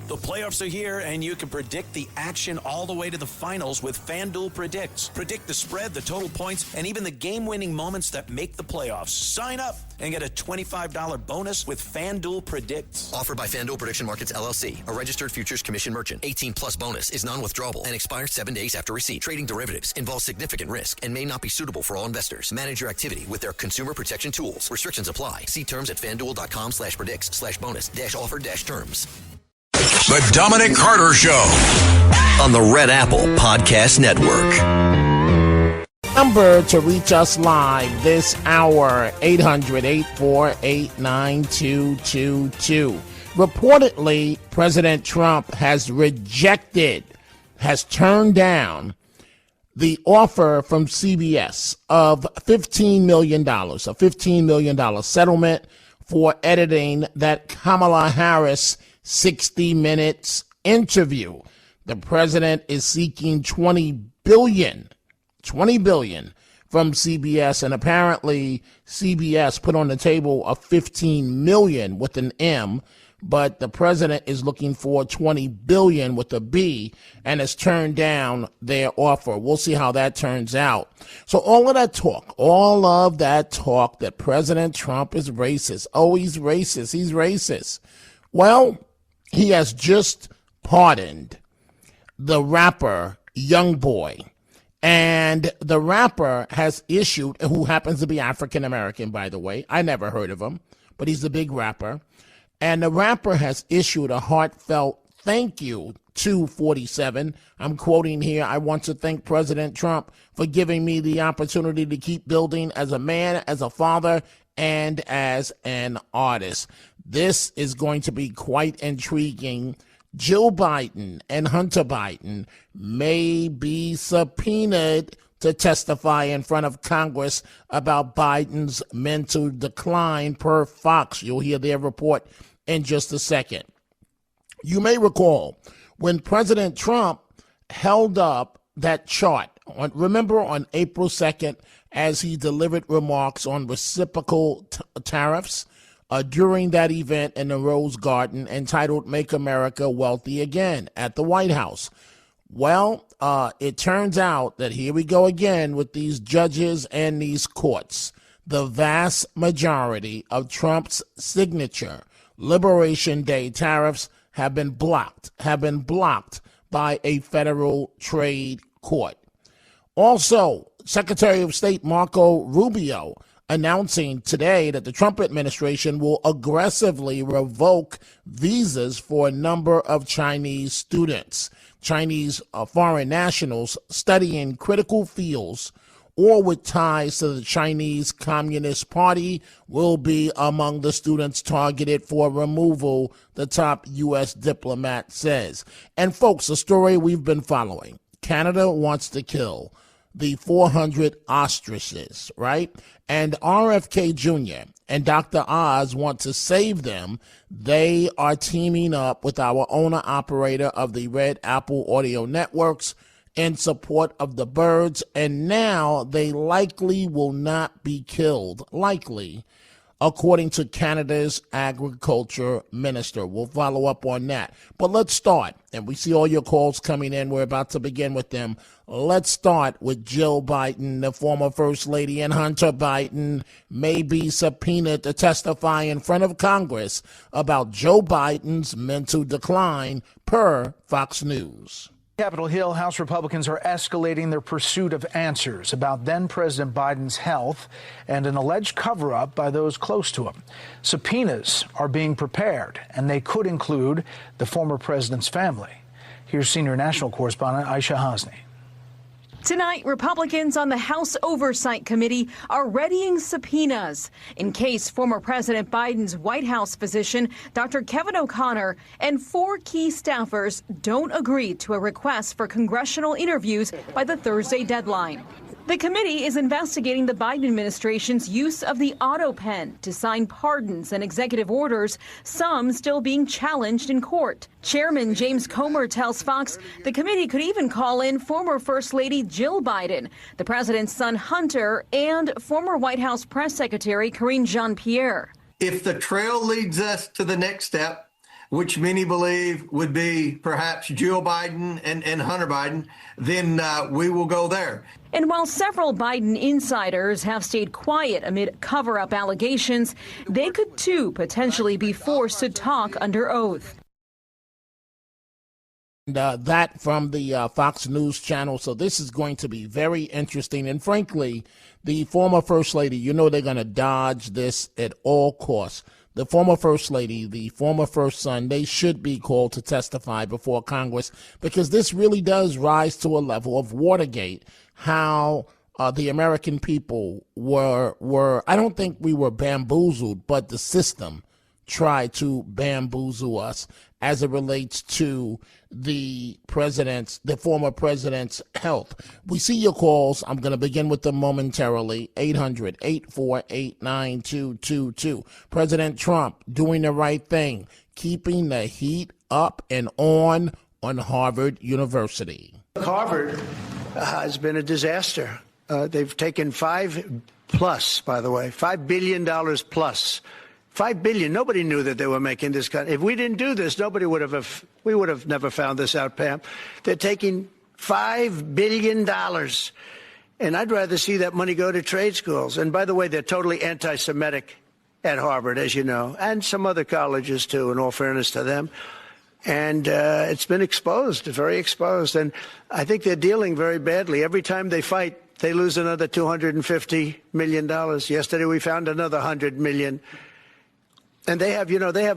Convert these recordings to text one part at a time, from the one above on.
The playoffs are here, and you can predict the action all the way to the finals with FanDuel Predicts. Predict the spread, the total points, and even the game-winning moments that make the playoffs. Sign up and get a $25 bonus with FanDuel Predicts. Offered by FanDuel Prediction Markets, LLC, a registered futures commission merchant. 18-plus bonus is non-withdrawable and expires 7 days after receipt. Trading derivatives involves significant risk and may not be suitable for all investors. Manage your activity with their consumer protection tools. Restrictions apply. See terms at FanDuel.com/predicts/bonus-offer-terms. The Dominic Carter Show On the Red Apple Podcast Network. Number to reach us live this hour, 800-848-9222. Reportedly, President Trump has turned down the offer from CBS of $15 million, a $15 million settlement for editing that Kamala Harris 60 Minutes interview. The president is seeking $20 billion from CBS, and apparently CBS put on the table a $15 million with an M, but the president is looking for $20 billion with a B and has turned down their offer. We'll see how that turns out. So all of that talk that President Trump is racist. Oh, he's racist. Well, he has just pardoned the rapper YoungBoy. And the rapper has issued, who happens to be African American, by the way. I never heard of him, but he's a big rapper. And the rapper has issued a heartfelt thank you to 47. I'm quoting here, "I want to thank President Trump for giving me the opportunity to keep building as a man, as a father, and as an artist." This is going to be quite intriguing. Jill Biden and Hunter Biden may be subpoenaed to testify in front of Congress about Biden's mental decline per Fox. You'll hear their report in just a second. You may recall when President Trump held up that chart, remember on April 2nd, as he delivered remarks on reciprocal tariffs, during that event in the Rose Garden entitled "Make America Wealthy Again" at the White House. Well, it turns out that here we go again with these judges and these courts. The vast majority of Trump's signature Liberation Day tariffs have been blocked by a federal trade court. Also, Secretary of State Marco Rubio announcing today that the Trump administration will aggressively revoke visas for a number of Chinese students, Chinese foreign nationals studying critical fields or with ties to the Chinese Communist Party will be among the students targeted for removal, the top U.S. diplomat says. And folks, a story we've been following. Canada wants to kill the 400 ostriches, right? And RFK Jr. and Dr. Oz want to save them. They are teaming up with our owner-operator of the Red Apple Audio Networks in support of the birds, and now they likely will not be killed, according to Canada's agriculture minister. We'll follow up on that. But let's start, and we see all your calls coming in. We're about to begin with them. Let's start with Jill Biden, the former First Lady, and Hunter Biden may be subpoenaed to testify in front of Congress about Joe Biden's mental decline, per Fox News. Capitol Hill, House Republicans are escalating their pursuit of answers about then-President Biden's health and an alleged cover-up by those close to him. Subpoenas are being prepared, and they could include the former president's family. Here's senior national correspondent Aisha Hasni. Tonight, Republicans on the House Oversight Committee are readying subpoenas in case former President Biden's White House physician, Dr. Kevin O'Connor, and 4 key staffers don't agree to a request for congressional interviews by the Thursday deadline. The committee is investigating the Biden administration's use of the auto pen to sign pardons and executive orders, some still being challenged in court. Chairman James Comer tells Fox the committee could even call in former First Lady Jill Biden, the president's son Hunter, and former White House Press Secretary Karine Jean-Pierre. If the trail leads us to the next step, which many believe would be perhaps Jill Biden and Hunter Biden, then we will go there. And while several Biden insiders have stayed quiet amid cover-up allegations, they could too potentially be forced to talk under oath. That from the Fox News channel. So this is going to be very interesting. And frankly, the former First Lady, you know they're going to dodge this at all costs. The former First Lady, the former First Son, they should be called to testify before Congress, because this really does rise to a level of Watergate, how the American people were, I don't think we were bamboozled, but the system tried to bamboozle us as it relates to the former president's health. We see your calls. I'm going to begin with them momentarily. 800-848-9222. President Trump doing the right thing, keeping the heat up and on Harvard University. Harvard has been a disaster. They've taken $5 billion plus. $5 billion. Nobody knew that they were making this cut. If we didn't do this, we would have never found this out, Pam. They're taking $5 billion. And I'd rather see that money go to trade schools. And by the way, they're totally anti-Semitic at Harvard, as you know, and some other colleges, too, in all fairness to them. And it's been exposed, very exposed. And I think they're dealing very badly. Every time they fight, they lose another $250 million. Yesterday, we found another $100 million. And they have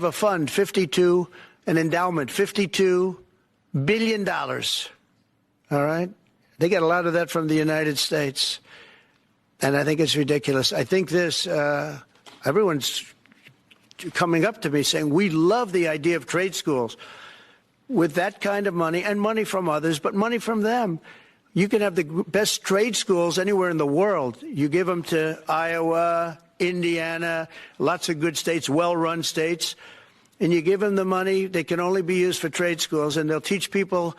a fund, an endowment, $52 billion. All right? They get a lot of that from the United States. And I think it's ridiculous. I think everyone's coming up to me saying, we love the idea of trade schools with that kind of money and money from others, but money from them. You can have the best trade schools anywhere in the world. You give them to Iowa, Indiana, lots of good states, well-run states, and you give them the money. They can only be used for trade schools, and they'll teach people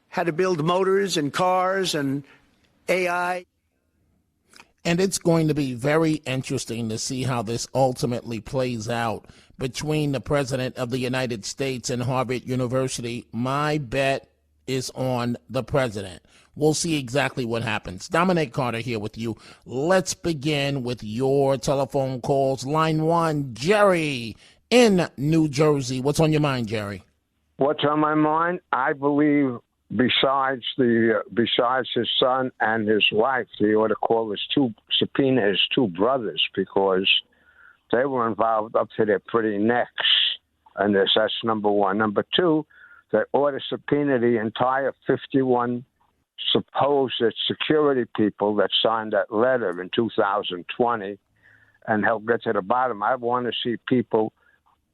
how to build motors and cars and AI. And it's going to be very interesting to see how this ultimately plays out between the President of the United States and Harvard University. My bet is on the President. We'll see exactly what happens. Dominic Carter here with you. Let's begin with your telephone calls. Line 1, Jerry in New Jersey. What's on your mind, Jerry? What's on my mind? I believe besides his son and his wife, he ought to subpoena his two brothers, because they were involved up to their pretty necks in this. That's number one. Number two, they ought to subpoena the entire 51 supposed security people that signed that letter in 2020 and help get to the bottom. I want to see people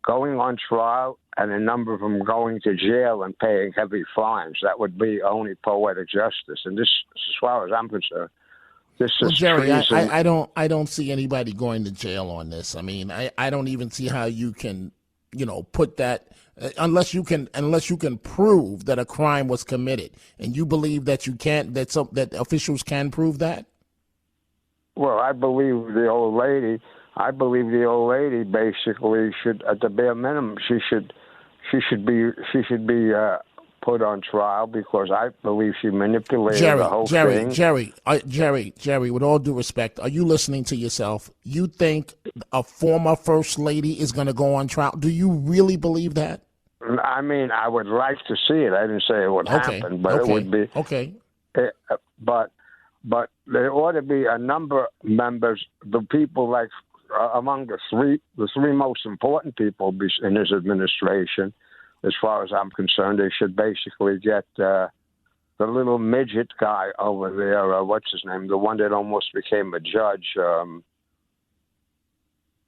going on trial and a number of them going to jail and paying heavy fines. That would be only poetic justice. And this, as far as I'm concerned, this is Jerry, I don't see anybody going to jail on this. I mean, I don't even see how you can, put that unless you can prove that a crime was committed, and you believe that you can't, that officials can prove that. Well, I believe the old lady basically should, at the bare minimum, she should be put on trial, because I believe she manipulated the whole thing. Jerry, with all due respect, are you listening to yourself? You think a former First Lady is going to go on trial? Do you really believe that? I mean, I would like to see it. I didn't say it would happen, but it would be. Okay. But there ought to be a number of members, the people like among the three most important people in his administration, as far as I'm concerned. They should basically get the little midget guy over there, what's his name, the one that almost became a judge.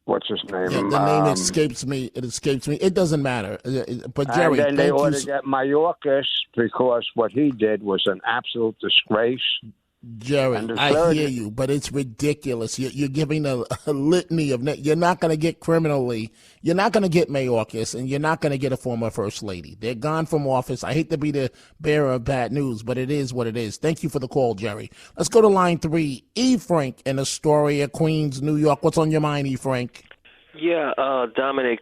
What's his name? Yeah, the name escapes me. It escapes me. It doesn't matter. But Jerry, and then they ought to get Mayorkas, because what he did was an absolute disgrace. Jerry, I hear you, but it's ridiculous. You're giving a litany of. You're not going to get criminally. You're not going to get Mayorkas, and you're not going to get a former First Lady. They're gone from office. I hate to be the bearer of bad news, but it is what it is. Thank you for the call, Jerry. Let's go to line 3. E. Frank in Astoria, Queens, New York. What's on your mind, E. Frank? Yeah, Dominic,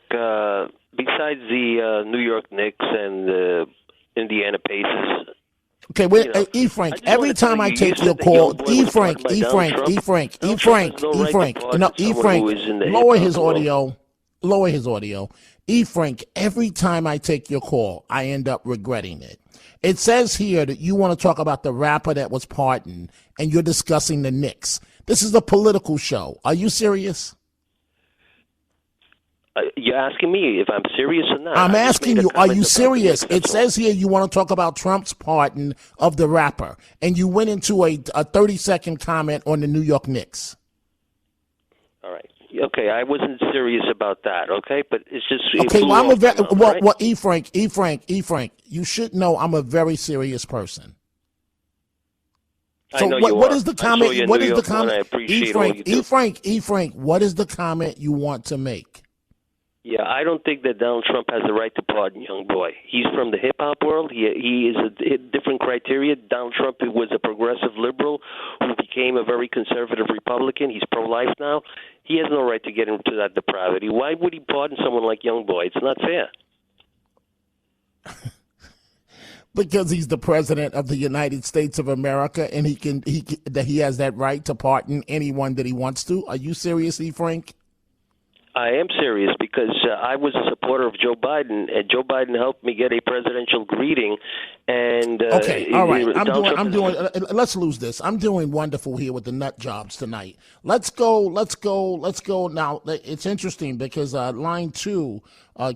besides the New York Knicks and the Indiana Pacers. Okay, wait, E. Frank. Every time I take your call, E. Frank, lower his audio. E. Frank, every time I take your call, I end up regretting it. It says here that you want to talk about the rapper that was pardoned, and you're discussing the Knicks. This is a political show. Are you serious? You're asking me if I'm serious or not. I'm asking you, are you serious? It says here you want to talk about Trump's pardon of the rapper, and you went into a 30-second comment on the New York Knicks. All right. Okay, I wasn't serious about that, okay? But it's just... Okay, well, E. Frank, you should know I'm a very serious person. So what is the comment? What is the comment? E. Frank, what is the comment you want to make? Yeah, I don't think that Donald Trump has the right to pardon young boy. He's from the hip-hop world. He is a different criteria. Donald Trump was a progressive liberal who became a very conservative Republican. He's pro-life now. He has no right to get into that depravity. Why would he pardon someone like young boy? It's not fair. Because he's the president of the United States of America, and he has that right to pardon anyone that he wants to. Are you serious, E. Frank? I am serious because I was a supporter of Joe Biden, and Joe Biden helped me get a presidential greeting. And okay, all right, I'm doing. Let's lose this. I'm doing wonderful here with the nut jobs tonight. Let's go. Now it's interesting because line 2,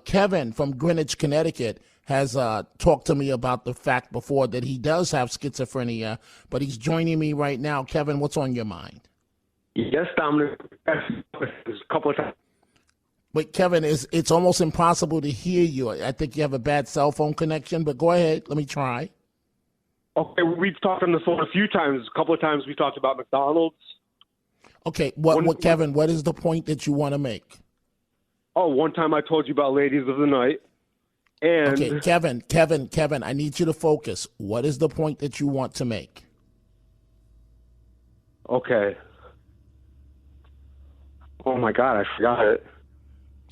Kevin from Greenwich, Connecticut, has talked to me about the fact before that he does have schizophrenia, but he's joining me right now. Kevin, what's on your mind? Yes, Dominic. A couple of times. But Kevin, it's almost impossible to hear you. I think you have a bad cell phone connection, but go ahead. Let me try. Okay, we've talked on the phone a few times. A couple of times we talked about McDonald's. Okay, Kevin, what is the point that you want to make? Oh, one time I told you about Ladies of the Night. And okay, Kevin, I need you to focus. What is the point that you want to make? Okay. Oh, my God, I forgot it.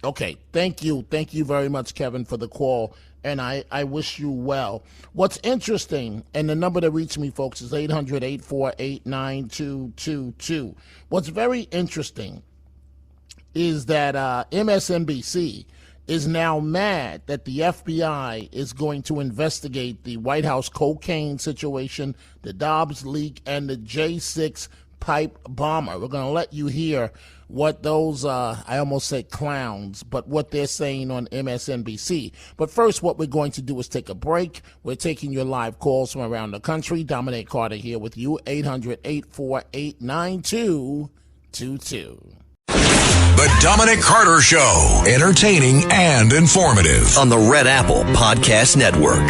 Okay, thank you very much, Kevin, for the call, and I wish you well. What's interesting, and the number to reach me, folks, is 800-848-9222. What's very interesting is that MSNBC is now mad that the FBI is going to investigate the White House cocaine situation, the Dobbs leak, and the J6 pipe bomber. We're going to let you hear what those, I almost said clowns, but what they're saying on MSNBC. But first, what we're going to do is take a break. We're taking your live calls from around the country. Dominic Carter here with you, 800-848-9222. The Dominic Carter Show, entertaining and informative. On the Red Apple Podcast Network.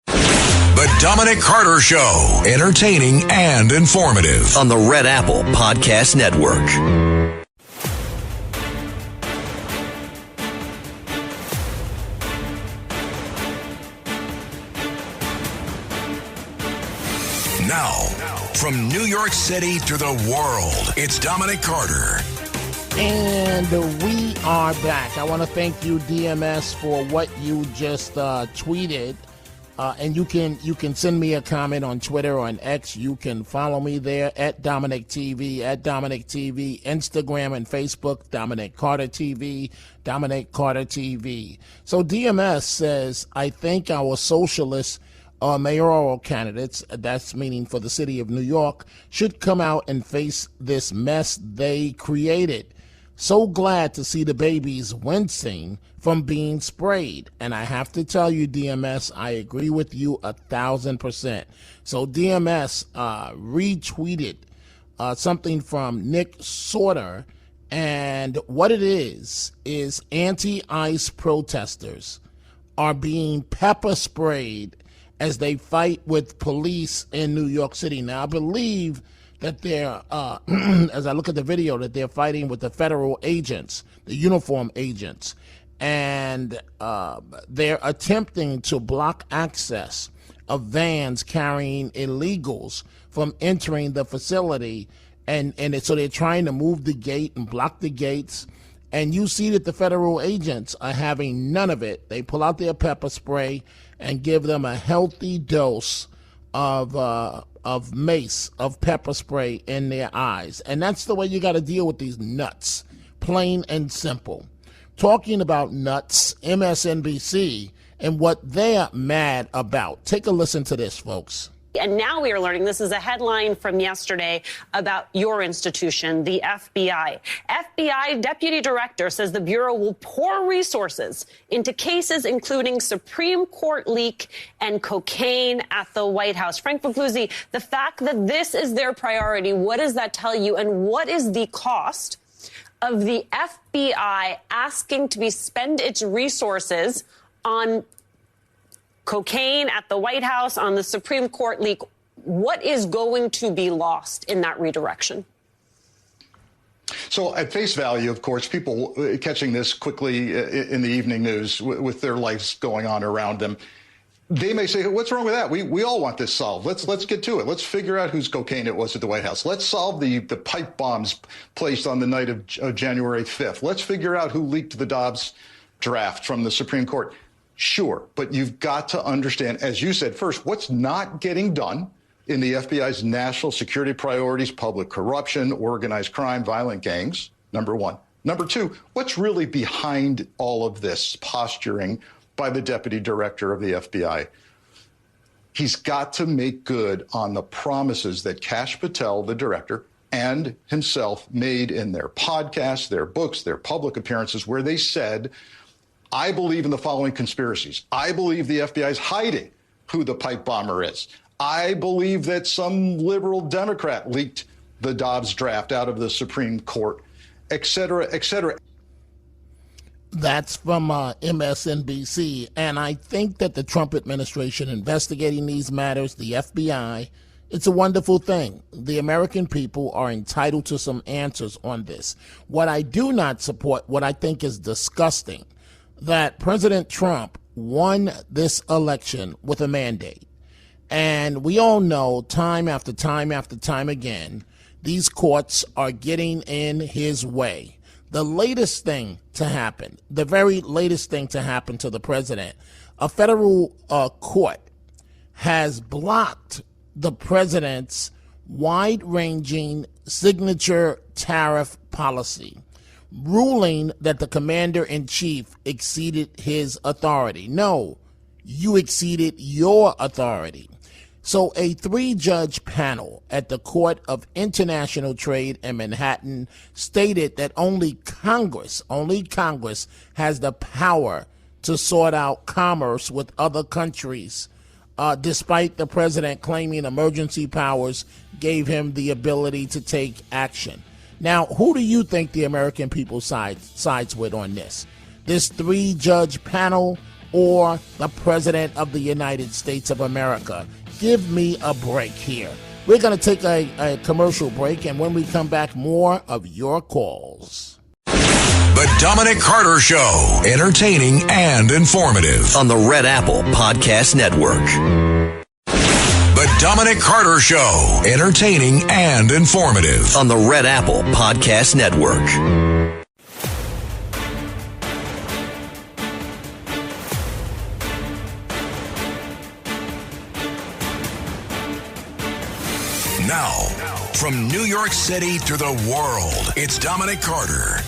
The Dominic Carter Show, entertaining and informative. On the Red Apple Podcast Network. Now, from New York City to the world, it's Dominic Carter. And we are back. I want to thank you, DMS, for what you just tweeted. And you can send me a comment on Twitter or on X. You can follow me there at Dominic TV, Instagram and Facebook, Dominic Carter TV, Dominic Carter TV. So DMS says, I think our socialist mayoral candidates, that's meaning for the city of New York, should come out and face this mess they created. So glad to see the babies wincing from being sprayed. And I have to tell you, DMS, I agree with you 1,000%. So DMS retweeted something from Nick Sorter. And what it is anti-ICE protesters are being pepper sprayed as they fight with police in New York City. Now, I believe that they're, as I look at the video, that they're fighting with the federal agents, the uniform agents, and they're attempting to block access of vans carrying illegals from entering the facility, and so they're trying to move the gate and block the gates, And you see that the federal agents are having none of it. They pull out their pepper spray and give them a healthy dose of mace, of pepper spray in their eyes. And that's the way you got to deal with these nuts, plain and simple. Talking about nuts, MSNBC, and what they're mad about. Take a listen to this, folks. And now we are learning, this is a headline from yesterday about your institution, the FBI. FBI Deputy Director says the Bureau will pour resources into cases including Supreme Court leak and cocaine at the White House. Frank Puglisi, the fact that this is their priority, what does that tell you? And what is the cost of the FBI asking to spend its resources on cocaine at the White House, on the Supreme Court leak? What is going to be lost in that redirection? So at face value, of course, people catching this quickly in the evening news with their lives going on around them, they may say, what's wrong with that? We all want this solved. Let's get to it. Let's figure out whose cocaine it was at the White House. Let's solve the pipe bombs placed on the night of January 5th. Let's figure out who leaked the Dobbs draft from the Supreme Court. Sure, but you've got to understand, as you said, first, what's not getting done in the FBI's national security priorities: public corruption, organized crime, violent gangs, number one. Number two, what's really behind all of this posturing by the deputy director of the FBI? He's got to make good on the promises that Kash Patel, the director, and himself made in their podcasts, their books, their public appearances, where they said, I believe in the following conspiracies. I believe the FBI is hiding who the pipe bomber is. I believe that some liberal Democrat leaked the Dobbs draft out of the Supreme Court, et cetera, et cetera. That's from MSNBC. And I think that the Trump administration investigating these matters, the FBI, it's a wonderful thing. The American people are entitled to some answers on this. What I do not support, what I think is disgusting, that President Trump won this election with a mandate. And we all know time after time after time again, these courts are getting in his way. The latest thing to happen, the very latest thing to happen to the president, a federal court has blocked the president's wide-ranging signature tariff policy, ruling that the commander-in-chief exceeded his authority. No, you exceeded your authority. So a 3-judge panel at the Court of International Trade in Manhattan stated that only Congress has the power to sort out commerce with other countries, despite the president claiming emergency powers gave him the ability to take action. Now, who do you think the American people sides with on this? This 3-judge panel or the President of the United States of America? Give me a break here. We're going to take a commercial break, and when we come back, more of your calls. The Dominic Carter Show, entertaining and informative. On the Red Apple Podcast Network. The Dominic Carter Show, entertaining and informative. On the Red Apple Podcast Network. Now, from New York City to the world, it's Dominic Carter.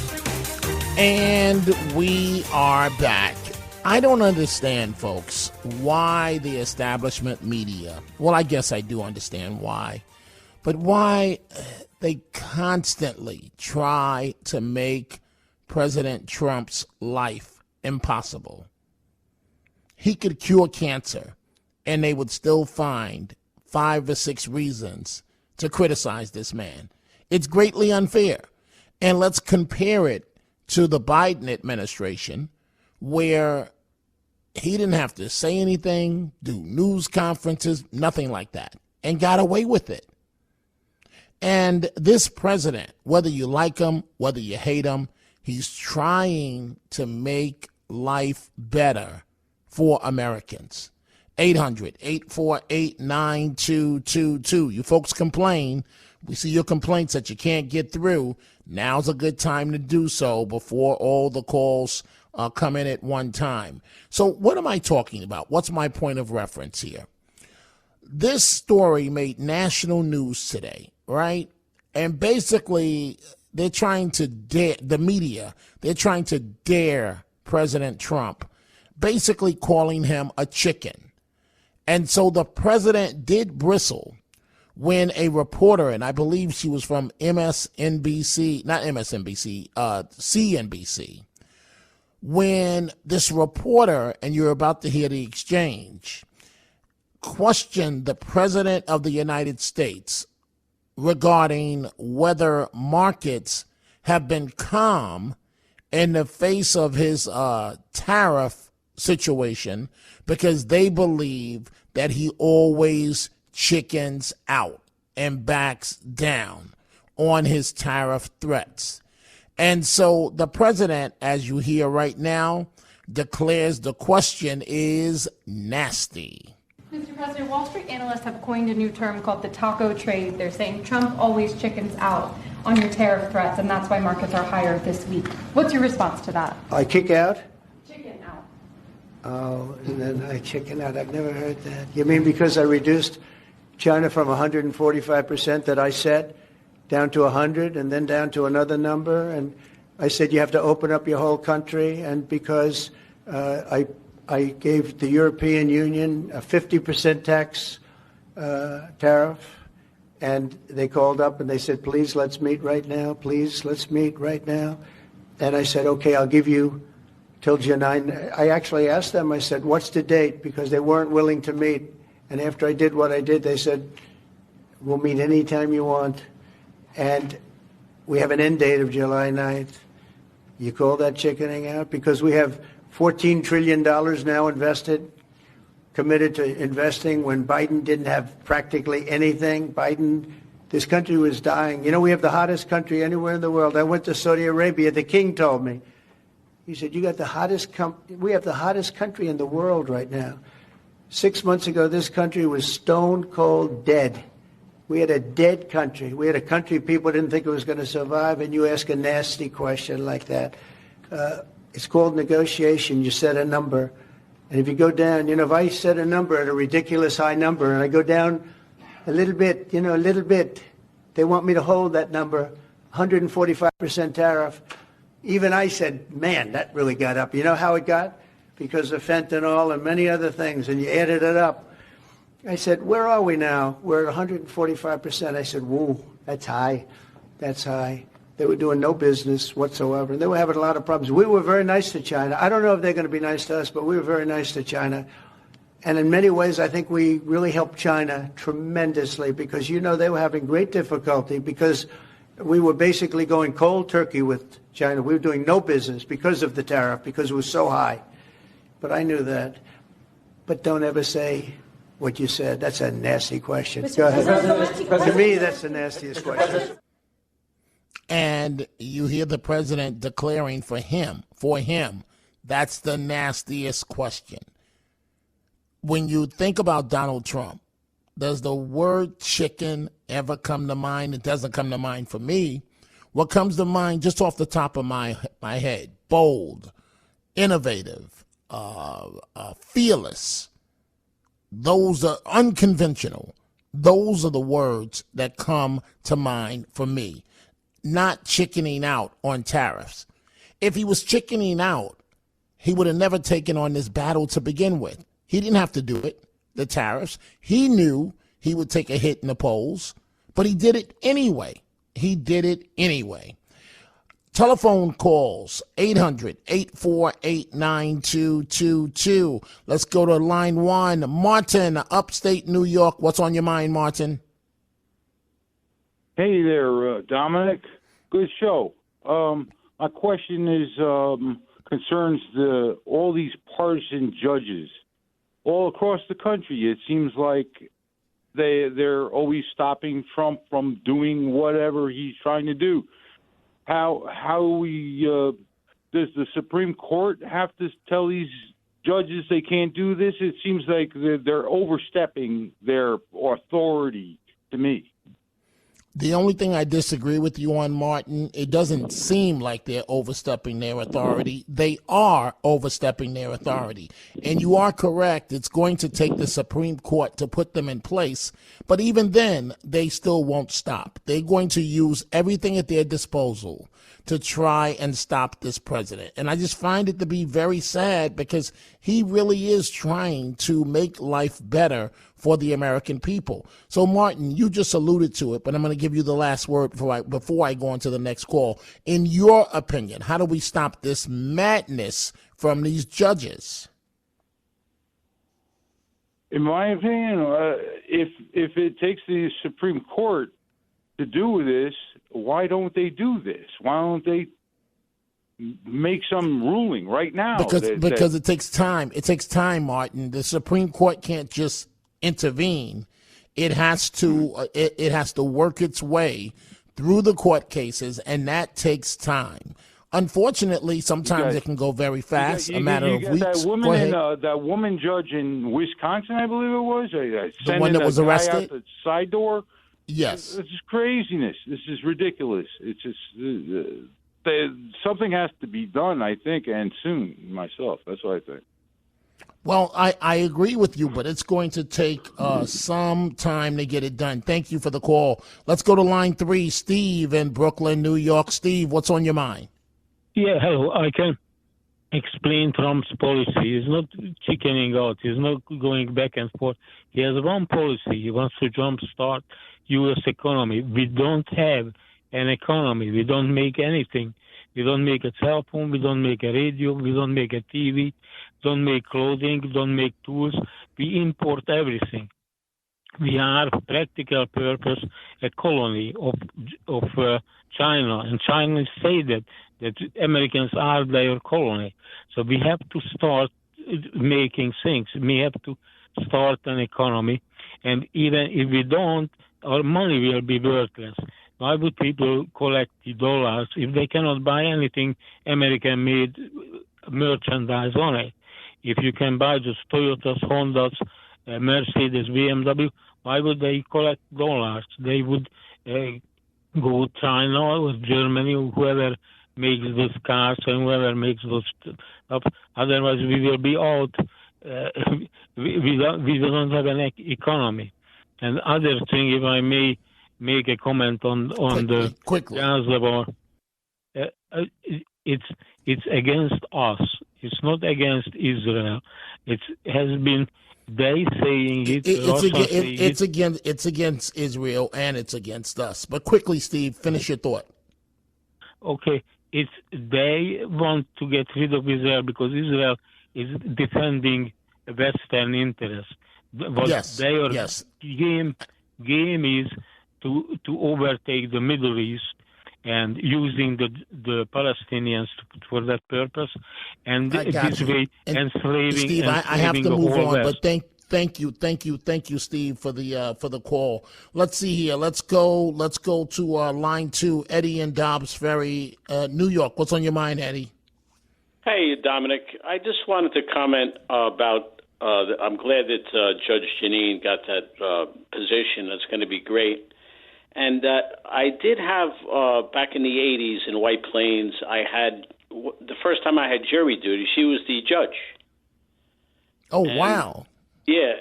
And we are back. I don't understand, folks, why the establishment media, well, I guess I do understand why, but why they constantly try to make President Trump's life impossible. He could cure cancer, and they would still find 5 or 6 reasons to criticize this man. It's greatly unfair. And let's compare it to the Biden administration, where he didn't have to say anything, do news conferences, nothing like that, and got away with it. And this president, whether you like him, whether you hate him, he's trying to make life better for Americans. 800-848-9222. You folks complain. We see your complaints that you can't get through. Now's a good time to do so before all the calls come in at one time. So what am I talking about? What's my point of reference here? This story made national news today, right? And basically, they're trying to dare the media. They're trying to dare President Trump, basically calling him a chicken. And so the president did bristle when a reporter, and I believe she was from CNBC, when this reporter, and you're about to hear the exchange, questioned the president of the United States regarding whether markets have been calm in the face of his tariff situation, because they believe that he always chickens out and backs down on his tariff threats. And so the president, as you hear right now, declares the question is nasty. Mr. President, Wall Street analysts have coined a new term called the taco trade. They're saying Trump always chickens out on your tariff threats, and that's why markets are higher this week. What's your response to that? I kick out? Chicken out. Oh, and then I chicken out. I've never heard that. You mean because I reduced China from 145% that I set down to 100 and then down to another number? And I said you have to open up your whole country, and because I gave the European Union a 50% tax tariff, and they called up and they said, please, let's meet right now. Please, let's meet right now. And I said, okay, I'll give you till July 9. I actually asked them, I said, what's the date? Because they weren't willing to meet. And after I did what I did, they said, we'll meet anytime you want. And we have an end date of July 9th. You call that chickening out? Because we have $14 trillion now invested, committed to investing when Biden didn't have practically anything. This country was dying. You know, we have the hottest country anywhere in the world. I went to Saudi Arabia. The king told me. He said, we have the hottest country in the world right now. 6 months ago, this country was stone cold dead. We had a dead country. We had a country people didn't think it was going to survive, and you ask a nasty question like that. It's called negotiation. You set a number. And if you go down, if I set a number at a ridiculous high number and I go down a little bit, they want me to hold that number, 145% tariff. Even I said, man, that really got up. You know how it got? Because of fentanyl and many other things, and you added it up. I said, where are we now? We're at 145%. I said, whoa, that's high. That's high. They were doing no business whatsoever. They were having a lot of problems. We were very nice to China. I don't know if they're going to be nice to us, but we were very nice to China. And in many ways, I think we really helped China tremendously because, they were having great difficulty because we were basically going cold turkey with China. We were doing no business because of the tariff, because it was so high. But I knew that. But don't ever say what you said. That's a nasty question. Go ahead. To me, that's the nastiest question. And you hear the president declaring for him, that's the nastiest question. When you think about Donald Trump, does the word chicken ever come to mind? It doesn't come to mind for me. What comes to mind just off the top of my head? Bold, innovative, fearless. Those are unconventional. Those are the words that come to mind for me. Not chickening out on tariffs. If he was chickening out, he would have never taken on this battle to begin with. He didn't have to do it, the tariffs. He knew he would take a hit in the polls, but he did it anyway. Telephone calls, 800-848-9222. Let's go to line one. Martin, upstate New York. What's on your mind, Martin? Hey there, Dominic. Good show. My question is concerns all these partisan judges all across the country. It seems like they're always stopping Trump from doing whatever he's trying to do. How does the Supreme Court have to tell these judges they can't do this? It seems like they're overstepping their authority to me. The only thing I disagree with you on, Martin, it doesn't seem like they're overstepping their authority. They are overstepping their authority. And you are correct. It's going to take the Supreme Court to put them in place. But even then, they still won't stop. They're going to use everything at their disposal to try and stop this president. And I just find it to be very sad because he really is trying to make life better for the American people. So, Martin, you just alluded to it, but I'm going to give you the last word before I go on to the next call. In your opinion, how do we stop this madness from these judges? In my opinion, if it takes the Supreme Court to do this, why don't they do this? Why don't they make some ruling right now? Because it takes time. It takes time, Martin. The Supreme Court can't just intervene. It has to work its way through the court cases, and that takes time. Unfortunately, sometimes it can go very fast, a matter of weeks. That woman judge in Wisconsin, I believe it was, the one that was arrested out the side door. Yes, this is craziness. This is ridiculous. It's just something has to be done, I think, and soon. Myself, that's what I think. Well, I agree with you, but it's going to take some time to get it done. Thank you for the call. Let's go to line 3, Steve in Brooklyn, New York. Steve, what's on your mind? Yeah, hello. I can explain Trump's policy. He's not chickening out. He's not going back and forth. He has one policy. He wants to jumpstart U.S. economy. We don't have an economy. We don't make anything. We don't make a cell phone. We don't make a radio. We don't make a TV. Don't make clothing. Don't make tools. We import everything. We are, for practical purpose, a colony of China, and China say that Americans are their colony. So we have to start making things. We have to start an economy, and even if we don't, our money will be worthless. Why would people collect the dollars if they cannot buy anything American-made merchandise on it? If you can buy just Toyotas, Hondas, Mercedes, BMW, why would they collect dollars? They would go to China or Germany or whoever makes those cars and whoever makes those stuff. Otherwise, we will be out. We don't have an economy. And other thing, if I may make a comment on the Gaza war, it's against us. It's not against Israel. It has been they saying it. It's against Israel and it's against us. But quickly, Steve, finish your thought. Okay, they want to get rid of Israel because Israel is defending Western interests. Their game is to overtake the Middle East and using the Palestinians for that purpose, and this way enslaving. Steve, I have to move on, but thank you, Steve, for the call. Let's see here. Let's go to line 2, Eddie in Dobbs Ferry, New York. What's on your mind, Eddie? Hey, Dominic. I just wanted to comment about. I'm glad that Judge Janine got that position. That's going to be great. And I did have, back in the 80s in White Plains, the first time I had jury duty, she was the judge. Oh, wow. Yeah,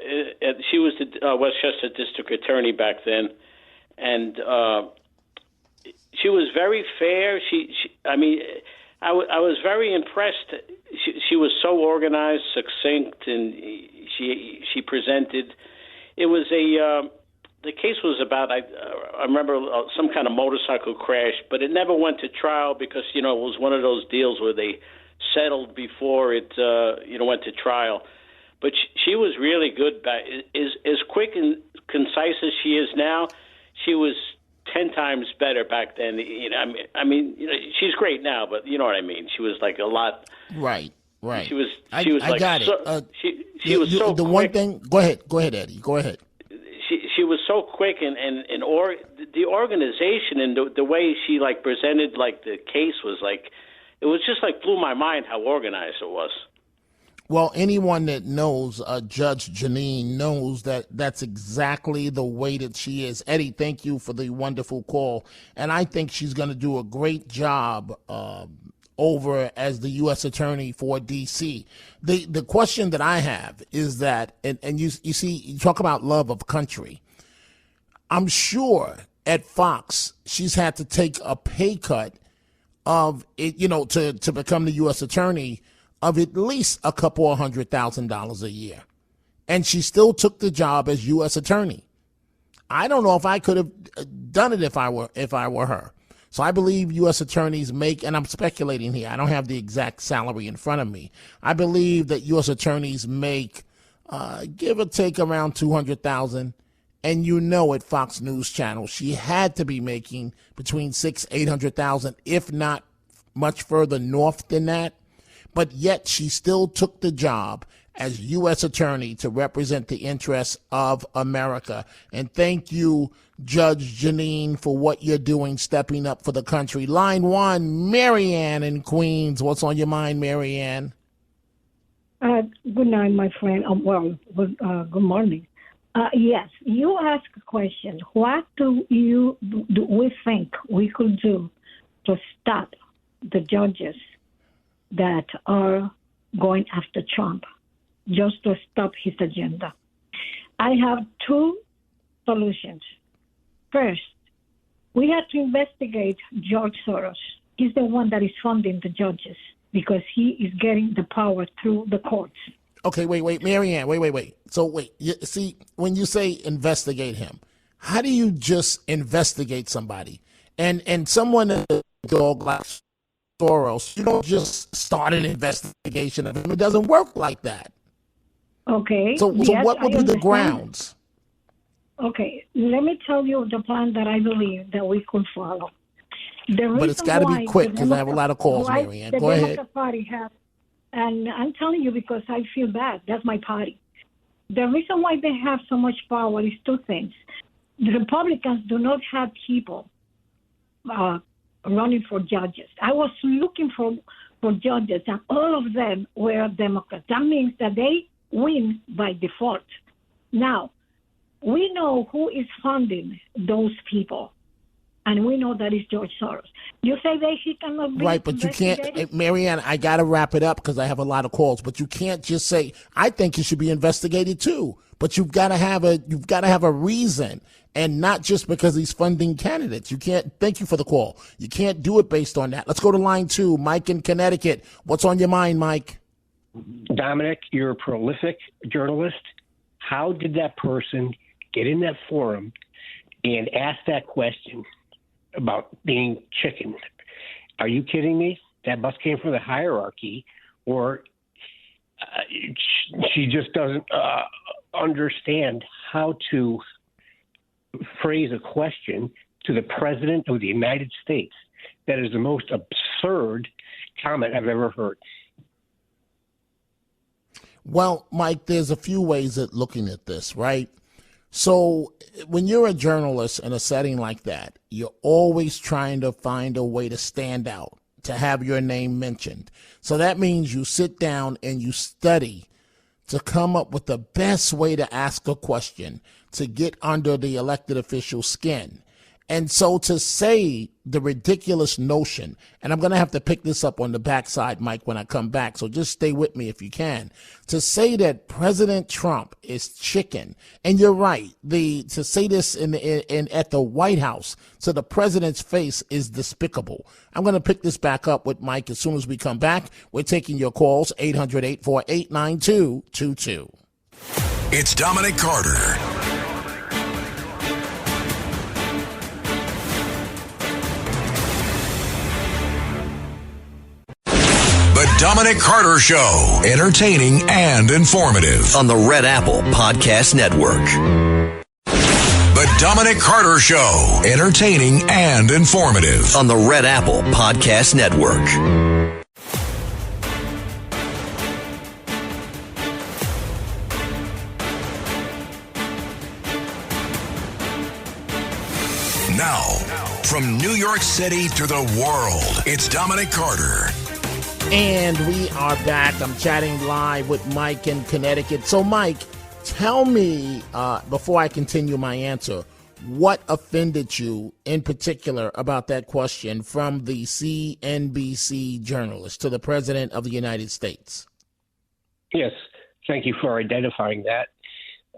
she was the Westchester District Attorney back then. And she was very fair. I was very impressed. She was so organized, succinct, and she presented. It was the case was about, I remember, some kind of motorcycle crash, but it never went to trial because, it was one of those deals where they settled before it, went to trial. But she was really good. As quick and concise as she is now, she was 10 times better back then. She's great now, but you know what I mean. She was like a lot. Right. She was. I like got so, it. She was so. The quick. One thing. Go ahead, Eddie. Go ahead. She was so quick and the organization and the way she presented the case was it was just blew my mind how organized it was. Well, anyone that knows Judge Janine knows that that's exactly the way that she is. Eddie, thank you for the wonderful call. And I think she's going to do a great job over as the U.S. Attorney for D.C. The question that I have is that, and you see, you talk about love of country. I'm sure at Fox she's had to take a pay cut of it, to become the U.S. Attorney of at least a couple of $100,000 a year. And she still took the job as U.S. Attorney. I don't know if I could have done it if I were her. So I believe U.S. attorneys make, and I'm speculating here, I don't have the exact salary in front of me. I believe that U.S. attorneys make, give or take, around $200,000. And at Fox News Channel, she had to be making between $600,000-800,000, if not much further north than that. But yet she still took the job as U.S. Attorney to represent the interests of America. And thank you, Judge Janine, for what you're doing, stepping up for the country. Line 1, Marianne in Queens. What's on your mind, Marianne? Good night, my friend. Good morning. Yes, you asked a question. What do we think we could do to stop the judges that are going after Trump, just to stop his agenda? I have 2 solutions. First, we have to investigate George Soros. He's the one that is funding the judges because he is getting the power through the courts. Okay, wait, Marianne, wait. So see, when you say investigate him, how do you just investigate somebody? And someone a dog like Soros, you don't just start an investigation of him. It doesn't work like that. Okay. So what would be the grounds? Okay, let me tell you the plan that I believe that we could follow. But it's got to be quick because I have a lot of calls, Marianne. Go ahead. The Democrat Party has, and I'm telling you because I feel bad. That's my party. The reason why they have so much power is 2 things. The Republicans do not have people running for judges. I was looking for judges, and all of them were Democrats. That means that they win by default. Now, we know who is funding those people, and we know that is George Soros. You say that he cannot be right, but you can't, Marianne, I got to wrap it up because I have a lot of calls, but you can't just say, I think it should be investigated too. But you've got to have a reason, and not just because he's funding candidates. You can't, thank you for the call. You can't do it based on that. Let's go to line 2, Mike in Connecticut. What's on your mind, Mike? Dominic, you're a prolific journalist. How did that person get in that forum and ask that question about being chicken? Are you kidding me? That must came from the hierarchy, or she just doesn't understand how to phrase a question to the President of the United States. That is the most absurd comment I've ever heard. Well, Mike, there's a few ways at looking at this, right? So when you're a journalist in a setting like that, you're always trying to find a way to stand out, to have your name mentioned. So that means you sit down and you study to come up with the best way to ask a question to get under the elected official's skin. And so to say the ridiculous notion, and I'm going to have to pick this up on the backside, Mike, when I come back, so just stay with me if you can, to say that President Trump is chicken, and you're right, to say this at the White House to the president's face is despicable. I'm going to pick this back up with Mike as soon as we come back. We're taking your calls, 800-848-9222. It's Dominic Carter. The Dominic Carter Show. Entertaining and informative. On the Red Apple Podcast Network. The Dominic Carter Show. Entertaining and informative. On the Red Apple Podcast Network. Now, from New York City to the world, it's Dominic Carter. And we are back. I'm chatting live with Mike in Connecticut. So, Mike, tell me, before I continue my answer, what offended you in particular about that question from the CNBC journalist to the President of the United States? Yes, thank you for identifying that.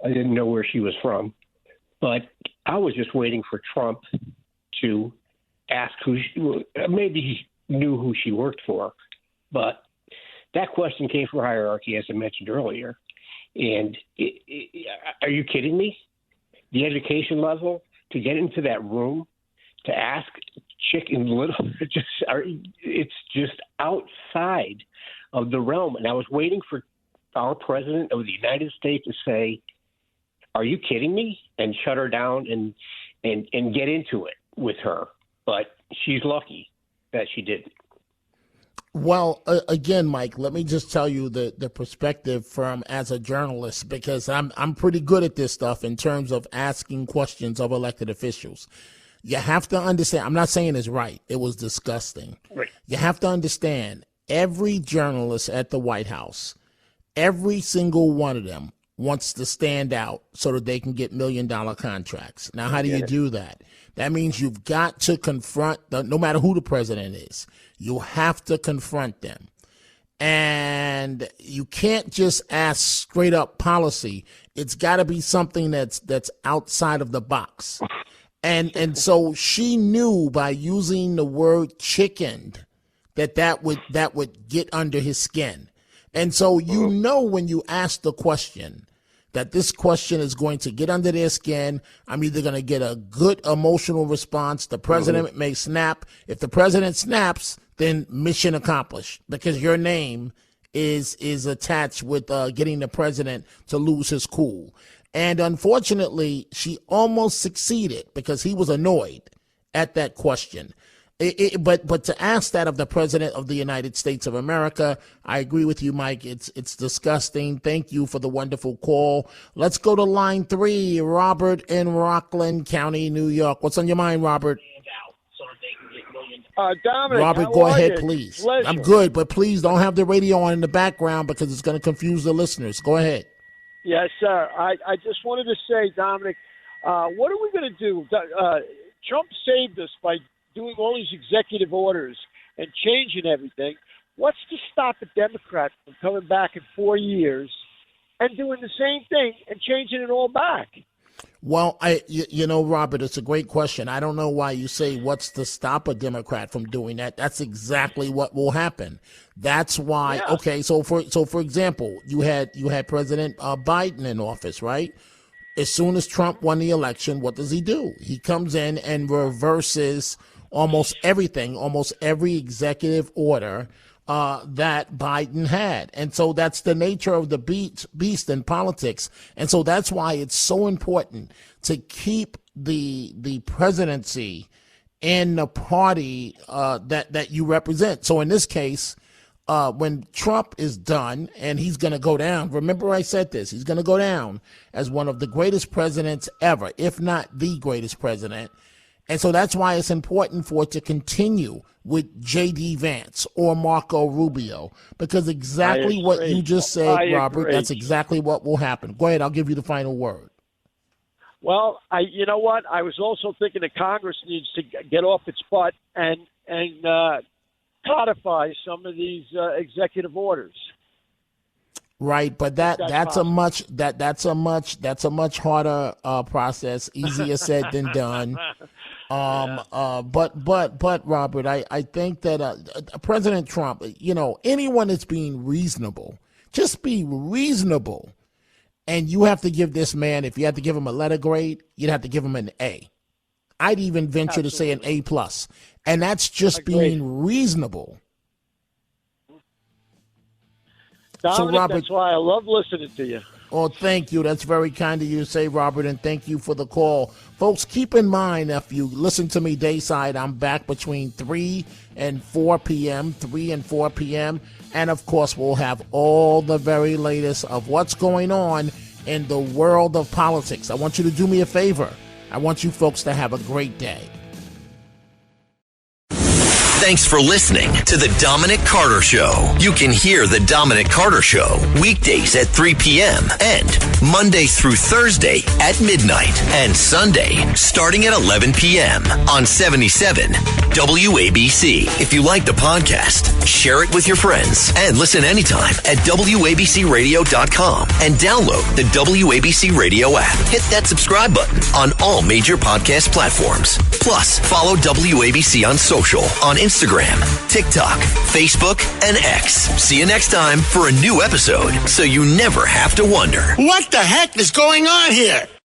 I didn't know where she was from, but I was just waiting for Trump to ask maybe he knew who she worked for, but that question came from hierarchy, as I mentioned earlier. And are you kidding me? The education level to get into that room to ask Chicken Little, it's just outside of the realm. And I was waiting for our president of the United States to say, "Are you kidding me?" and shut her down and get into it with her. But she's lucky that she didn't. Well, again, Mike, let me just tell you the perspective from as a journalist, because I'm pretty good at this stuff in terms of asking questions of elected officials. You have to understand, I'm not saying it's right. It was disgusting. Right. You have to understand, every journalist at the White House, every single one of them wants to stand out so that they can get $1 million contracts. Now, how do you do that? That means you've got to confront, no matter who the president is, you have to confront them. And you can't just ask straight up policy. It's got to be something that's outside of the box. And so she knew by using the word chickened that would get under his skin. And so you know when you ask the question that this question is going to get under their skin. I'm either going to get a good emotional response. The president may snap. If the president snaps, then mission accomplished, because your name is attached with getting the president to lose his cool. And unfortunately, she almost succeeded because he was annoyed at that question. But to ask that of the President of the United States of America, I agree with you, Mike. It's disgusting. Thank you for the wonderful call. Let's go to line 3, Robert in Rockland County, New York. What's on your mind, Robert? Dominic, Robert, go ahead, please. Pleasure. I'm good, but please don't have the radio on in the background because it's going to confuse the listeners. Go ahead. Yes, sir. I just wanted to say, Dominic, what are we going to do? Trump saved us by doing all these executive orders and changing everything. What's to stop a Democrat from coming back in 4 years and doing the same thing and changing it all back? Well, you know, Robert, it's a great question. I don't know why you say what's to stop a Democrat from doing that. That's exactly what will happen. That's why. Yeah. Okay, so for example, you had President Biden in office, right? As soon as Trump won the election, what does he do? He comes in and reverses almost everything, almost every executive order that Biden had. And so that's the nature of the beast in politics. And so that's why it's so important to keep the presidency in the party that you represent. So in this case, when Trump is done and he's going to go down, remember I said this, he's going to go down as one of the greatest presidents ever, if not the greatest president. And so that's why it's important for it to continue with J.D. Vance or Marco Rubio, because exactly what you just said, Robert, that's exactly what will happen. Go ahead. I'll give you the final word. Well, you know what? I was also thinking that Congress needs to get off its butt and codify some of these executive orders. Right, but that's a much harder process. Easier said than done. But Robert, I think that President Trump, you know, anyone that's being reasonable, just be reasonable. And you have to give this man, if you had to give him a letter grade, you'd have to give him an A. I'd even venture to say an A+. And that's just being reasonable. Dominic, so Robert, that's why I love listening to you. Oh, thank you. That's very kind of you to say, Robert, and thank you for the call. Folks, keep in mind, if you listen to me dayside, I'm back between 3 and 4 p.m., 3 and 4 p.m., and, of course, we'll have all the very latest of what's going on in the world of politics. I want you to do me a favor. I want you folks to have a great day. Thanks for listening to The Dominic Carter Show. You can hear The Dominic Carter Show weekdays at 3 p.m. and Monday through Thursday at midnight and Sunday starting at 11 p.m. on 77 WABC. If you like the podcast, share it with your friends and listen anytime at WABCRadio.com and download the WABC Radio app. Hit that subscribe button on all major podcast platforms. Plus, follow WABC on social on Instagram, TikTok, Facebook, and X. See you next time for a new episode so you never have to wonder. What the heck is going on here?